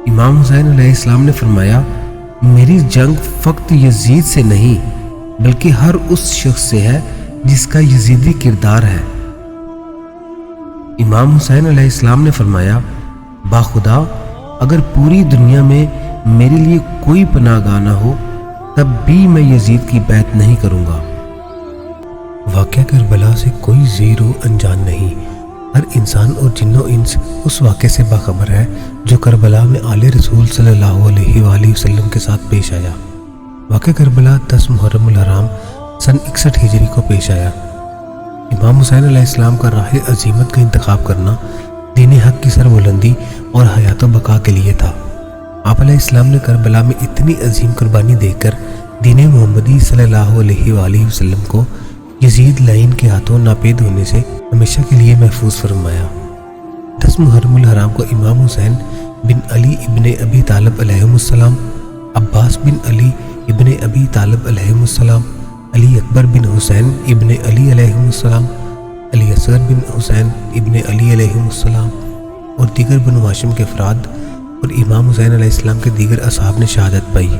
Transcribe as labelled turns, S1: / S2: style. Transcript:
S1: امام حسین علیہ السلام نے فرمایا، میری جنگ فقط یزید سے نہیں بلکہ ہر اس شخص سے ہے جس کا یزیدی کردار ہے۔ امام حسین علیہ السلام نے فرمایا، باخدا اگر پوری دنیا میں میرے لیے کوئی پناہ گاہ نہ ہو تب بھی میں یزید کی بیعت نہیں کروں گا۔ واقعہ کربلا سے کوئی زیر و انجان نہیں، ہر انسان اور جن و انس اس واقعے سے باخبر ہے جو کربلا میں آل رسول صلی اللہ علیہ وآلہ وسلم کے ساتھ پیش آیا۔ واقعہ کربلا 10 محرم الحرام سن 61 ہجری کو پیش آیا۔ امام حسین علیہ السلام کا راہ عزیمت کا انتخاب کرنا دین حق کی سربلندی اور حیات و بقا کے لیے تھا۔ آپ علیہ السلام نے کربلا میں اتنی عظیم قربانی دے کر دین محمدی صلی اللہ علیہ وآلہ وسلم کو یزید لعین کے ہاتھوں ناپید ہونے سے ہمیشہ کے لیے محفوظ فرمایا۔ 10 محرم الحرام کو امام حسین بن علی ابن ابی طالب علیہ السلام، عباس بن علی ابن ابی طالب علیہ السلام، علی اکبر بن حسین ابن علی علیہ السلام، علی اصغر بن حسین ابن علی علیہ السلام اور دیگر بنو ہاشم کے افراد اور امام حسین علیہ السلام کے دیگر اصحاب نے شہادت پائی۔